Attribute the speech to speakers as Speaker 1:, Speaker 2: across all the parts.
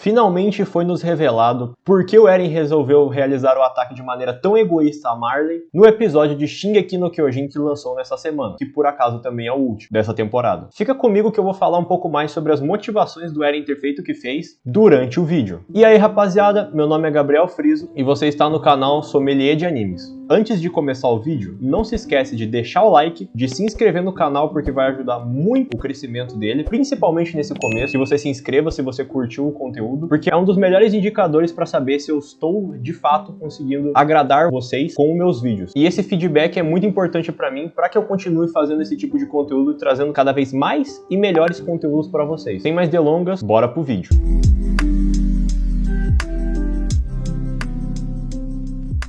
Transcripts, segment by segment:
Speaker 1: Finalmente foi nos revelado por que o Eren resolveu realizar o ataque de maneira tão egoísta a Marley no episódio de Shingeki no Kyojin que lançou nessa semana, que por acaso também é o último dessa temporada. Fica comigo que eu vou falar um pouco mais sobre as motivações do Eren ter feito o que fez durante o vídeo. E aí, rapaziada, meu nome é Gabriel Friso e você está no canal Sommelier de Animes. Antes de começar o vídeo, não se esquece de deixar o like, de se inscrever no canal porque vai ajudar muito o crescimento dele, principalmente nesse começo, que você se inscreva se você curtiu o conteúdo, porque é um dos melhores indicadores para saber se eu estou de fato conseguindo agradar vocês com os meus vídeos. E esse feedback é muito importante para mim, para que eu continue fazendo esse tipo de conteúdo e trazendo cada vez mais e melhores conteúdos para vocês. Sem mais delongas, bora pro vídeo.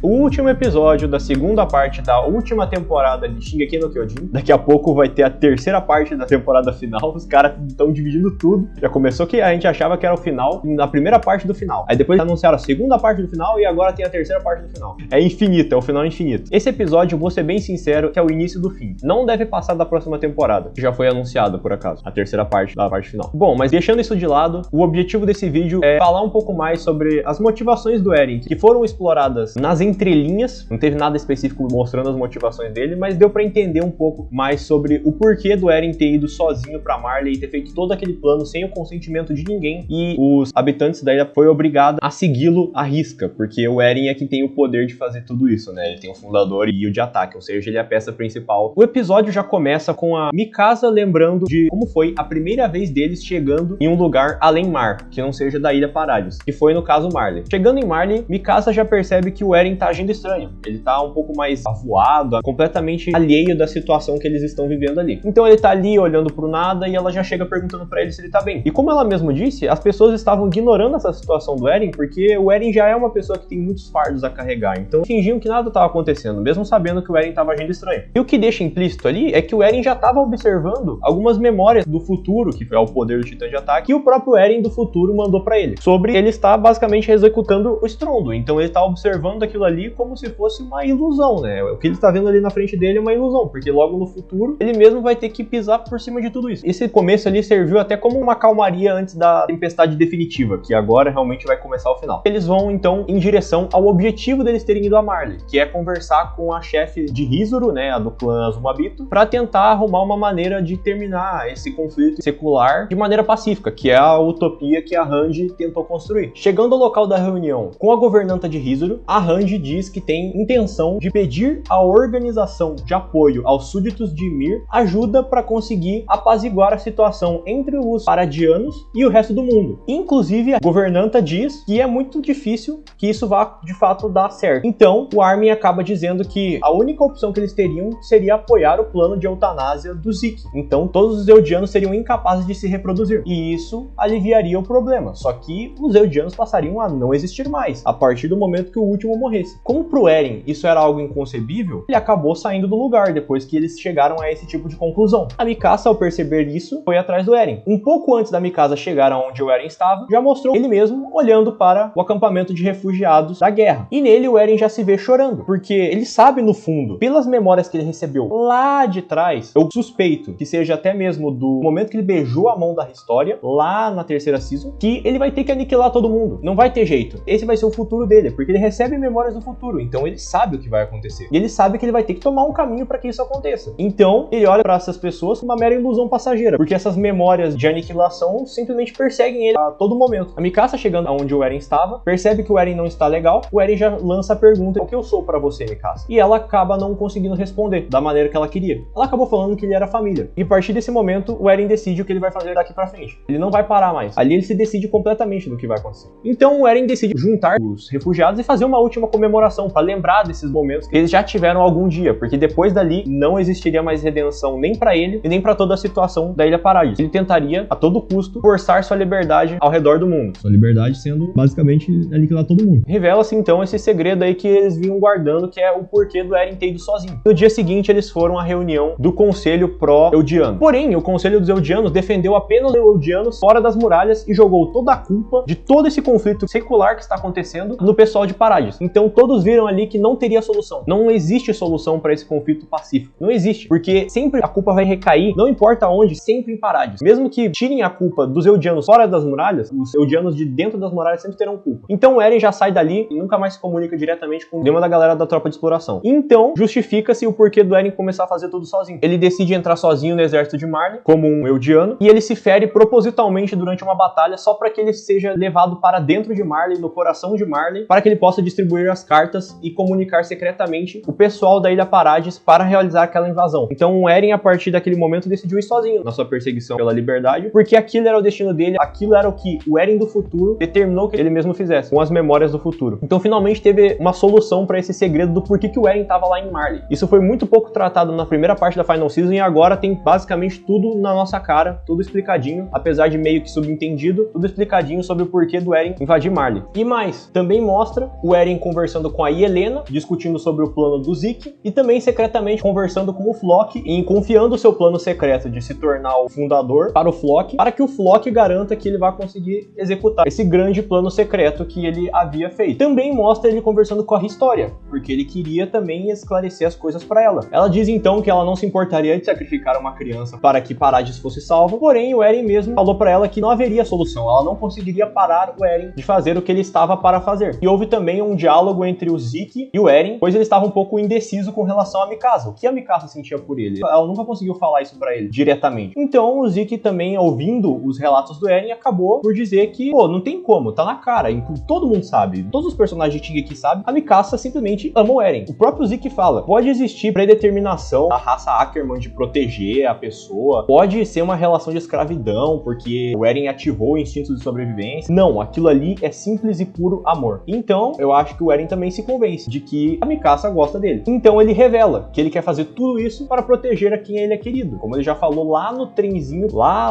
Speaker 1: O último episódio da segunda parte da última temporada de Shingeki no Kyojin. Daqui a pouco vai ter a terceira parte da temporada final. Os caras estão dividindo tudo. Já começou que a gente achava que era o final, na primeira parte do final. Aí depois anunciaram a segunda parte do final e agora tem a terceira parte do final. É infinito, é o final infinito. Esse episódio, vou ser bem sincero, que é o início do fim. Não deve passar da próxima temporada, que já foi anunciada por acaso, a terceira parte da parte final. Bom, mas deixando isso de lado, o objetivo desse vídeo é falar um pouco mais sobre as motivações do Eren, que foram exploradas nas entrelinhas, não teve nada específico mostrando as motivações dele, mas deu pra entender um pouco mais sobre o porquê do Eren ter ido sozinho pra Marley e ter feito todo aquele plano sem o consentimento de ninguém, e os habitantes da ilha foi obrigado a segui-lo à risca, porque o Eren é que tem o poder de fazer tudo isso, né? Ele tem o fundador e o de ataque, ou seja, ele é a peça principal. O episódio já começa com a Mikasa lembrando de como foi a primeira vez deles chegando em um lugar além mar, que não seja da Ilha Paradius, que foi no caso Marley. Chegando em Marley, Mikasa já percebe que o Eren tá agindo estranho. Ele tá um pouco mais avoado, completamente alheio da situação que eles estão vivendo ali. Então ele tá ali olhando pro nada e ela já chega perguntando pra ele se ele tá bem. E como ela mesmo disse, as pessoas estavam ignorando essa situação do Eren porque o Eren já é uma pessoa que tem muitos fardos a carregar. Então fingiam que nada tava acontecendo, mesmo sabendo que o Eren tava agindo estranho. E o que deixa implícito ali é que o Eren já tava observando algumas memórias do futuro, que é o poder do Titã de Ataque, que o próprio Eren do futuro mandou pra ele, sobre ele estar basicamente executando o estrondo. Então ele tá observando aquilo ali como se fosse uma ilusão, né? O que ele tá vendo ali na frente dele é uma ilusão, porque logo no futuro ele mesmo vai ter que pisar por cima de tudo isso. Esse começo ali serviu até como uma calmaria antes da tempestade definitiva, que agora realmente vai começar o final. Eles vão então em direção ao objetivo deles terem ido a Marley, que é conversar com a chefe de Hizuru, né, a do clã Azumabito, para tentar arrumar uma maneira de terminar esse conflito secular de maneira pacífica, que é a utopia que a Hanji tentou construir. Chegando ao local da reunião com a governanta de Hizuru, a Hanji diz que tem intenção de pedir à organização de apoio aos súditos de Ymir ajuda para conseguir apaziguar a situação entre os paradianos e o resto do mundo. Inclusive, a governanta diz que é muito difícil que isso vá de fato dar certo. Então, o Armin acaba dizendo que a única opção que eles teriam seria apoiar o plano de eutanásia do Zeke. Então, todos os Eldianos seriam incapazes de se reproduzir. E isso aliviaria o problema. Só que os Eldianos passariam a não existir mais, a partir do momento que o último morresse. Como pro Eren isso era algo inconcebível, ele acabou saindo do lugar depois que eles chegaram a esse tipo de conclusão. A Mikasa, ao perceber isso, foi atrás do Eren. Um pouco antes da Mikasa chegar aonde o Eren estava, já mostrou ele mesmo olhando para o acampamento de refugiados da guerra. E nele o Eren já se vê chorando, porque ele sabe no fundo, pelas memórias que ele recebeu lá de trás, eu suspeito que seja até mesmo do momento que ele beijou a mão da História, lá na terceira season, que ele vai ter que aniquilar todo mundo. Não vai ter jeito. Esse vai ser o futuro dele, porque ele recebe memórias do futuro, então ele sabe o que vai acontecer. E ele sabe que ele vai ter que tomar um caminho para que isso aconteça. Então, ele olha para essas pessoas como uma mera ilusão passageira, porque essas memórias de aniquilação simplesmente perseguem ele a todo momento. A Mikasa, chegando aonde o Eren estava, percebe que o Eren não está legal, o Eren já lança a pergunta: o que eu sou para você, Mikasa? E ela acaba não conseguindo responder da maneira que ela queria. Ela acabou falando que ele era família. E a partir desse momento, o Eren decide o que ele vai fazer daqui para frente. Ele não vai parar mais. Ali ele se decide completamente do que vai acontecer. Então, o Eren decide juntar os refugiados e fazer uma última comemoração para lembrar desses momentos que eles já tiveram algum dia, porque depois dali não existiria mais redenção nem para ele e nem para toda a situação da Ilha Paradiso. Ele tentaria a todo custo forçar sua liberdade ao redor do mundo. Sua liberdade sendo basicamente aniquilar todo mundo. Revela-se então esse segredo aí que eles vinham guardando, que é o porquê do Eren ter ido sozinho. No dia seguinte eles foram à reunião do Conselho Pró-Eldiano. Porém, o Conselho dos Eldianos defendeu apenas os Eldianos fora das muralhas e jogou toda a culpa de todo esse conflito secular que está acontecendo no pessoal de Paradiso. Então todos viram ali que não teria solução. Não existe solução para esse conflito pacífico. Não existe, porque sempre a culpa vai recair, não importa onde, sempre em Paradis. Mesmo que tirem a culpa dos Eldianos fora das muralhas, os Eldianos de dentro das muralhas sempre terão culpa. Então o Eren já sai dali e nunca mais se comunica diretamente com nenhuma da galera da tropa de exploração. Então justifica-se o porquê do Eren começar a fazer tudo sozinho. Ele decide entrar sozinho no exército de Marley, como um Eldiano, e ele se fere propositalmente durante uma batalha só para que ele seja levado para dentro de Marley, no coração de Marley, para que ele possa distribuir as cartas e comunicar secretamente o pessoal da Ilha Paradis para realizar aquela invasão. Então o Eren, a partir daquele momento, decidiu ir sozinho na sua perseguição pela liberdade, porque aquilo era o destino dele, aquilo era o que o Eren do futuro determinou que ele mesmo fizesse, com as memórias do futuro. Então finalmente teve uma solução para esse segredo do porquê que o Eren estava lá em Marley. Isso foi muito pouco tratado na primeira parte da Final Season e agora tem basicamente tudo na nossa cara, tudo explicadinho, apesar de meio que subentendido, tudo explicadinho sobre o porquê do Eren invadir Marley. E mais, também mostra o Eren conversando com a Yelena, discutindo sobre o plano do Zeke, e também secretamente conversando com o Floch, e confiando o seu plano secreto de se tornar o fundador para o Floch, para que o Floch garanta que ele vai conseguir executar esse grande plano secreto que ele havia feito. Também mostra ele conversando com a Historia, porque ele queria também esclarecer as coisas para ela. Ela diz então que ela não se importaria de sacrificar uma criança para que Paradis fosse salvo, porém o Eren mesmo falou para ela que não haveria solução, ela não conseguiria parar o Eren de fazer o que ele estava para fazer. E houve também um diálogo entre o Zeke e o Eren, pois ele estava um pouco indeciso com relação a Mikasa. O que a Mikasa sentia por ele? Ela nunca conseguiu falar isso para ele diretamente. Então o Zeke também, ouvindo os relatos do Eren, acabou por dizer que, pô, não tem como, tá na cara, todo mundo sabe, todos os personagens de Shingeki sabem, a Mikasa simplesmente ama o Eren. O próprio Zeke fala, pode existir predeterminação da raça Ackerman de proteger a pessoa, pode ser uma relação de escravidão, porque o Eren ativou o instinto de sobrevivência. Não, aquilo ali é simples e puro amor. Então, eu acho que o Eren também se convence de que a Mikasa gosta dele. Então ele revela que ele quer fazer tudo isso para proteger a quem ele é querido. Como ele já falou lá no trenzinho, lá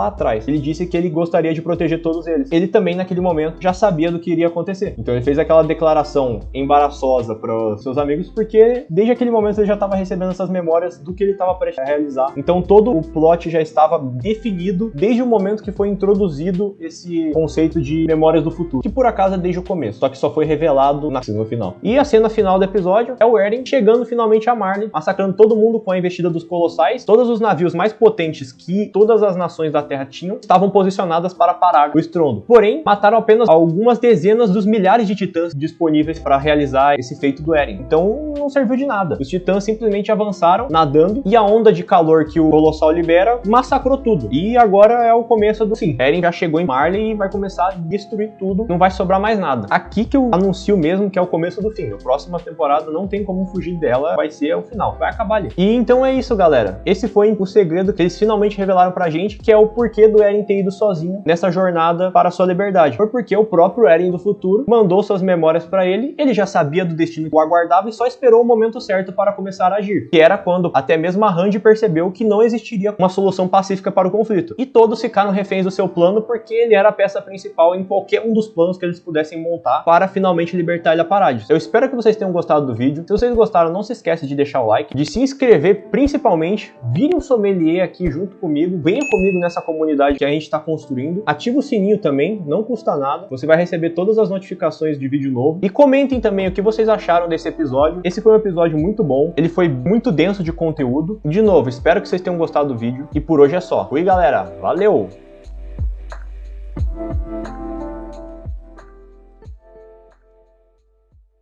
Speaker 1: atrás. Ele disse que ele gostaria de proteger todos eles. Ele também, naquele momento, já sabia do que iria acontecer. Então ele fez aquela declaração embaraçosa para os seus amigos, porque desde aquele momento ele já estava recebendo essas memórias do que ele estava prestes a realizar. Então todo o plot já estava definido desde o momento que foi introduzido esse conceito de memórias do futuro, que por acaso é desde o começo, só que só foi revelado na cena final. E a cena final do episódio é o Eren chegando finalmente a Marley, massacrando todo mundo com a investida dos Colossais. Todos os navios mais potentes que todas as nações da Terra tinham estavam posicionadas para parar o estrondo. Porém, mataram apenas algumas dezenas dos milhares de titãs disponíveis para realizar esse feito do Eren. Então não serviu de nada. Os titãs simplesmente avançaram, nadando, e a onda de calor que o Colossal libera massacrou tudo. E agora é o começo do fim. Eren já chegou em Marley e vai começar a destruir tudo, não vai sobrar mais nada. Aqui que eu anuncio mesmo que é o começo do fim. A próxima temporada não tem como fugir dela, vai ser o final, vai acabar ali. E então é isso, galera. Esse foi o segredo que eles finalmente revelaram pra gente, que é o porquê do Eren ter ido sozinho nessa jornada para a sua liberdade. Foi porque o próprio Eren do futuro mandou suas memórias pra ele, ele já sabia do destino que o aguardava e só esperou o momento certo para começar a agir, que era quando até mesmo a Hanji percebeu que não existiria uma solução pacífica para o conflito. E todos ficaram reféns do seu plano, porque ele era a peça principal em qualquer um dos planos que eles pudessem montar para finalmente libertar a Ilha Paradis. Eu espero que vocês tenham gostado do vídeo. Se vocês gostaram, não se esqueça de deixar o like, de se inscrever, principalmente, vire um sommelier aqui junto comigo, venha comigo nessa comunidade que a gente está construindo, ativa o sininho também, não custa nada, você vai receber todas as notificações de vídeo novo, e comentem também o que vocês acharam desse episódio. Esse foi um episódio muito bom, ele foi muito denso de conteúdo. De novo, espero que vocês tenham gostado do vídeo, e por hoje é só. Fui, galera, valeu!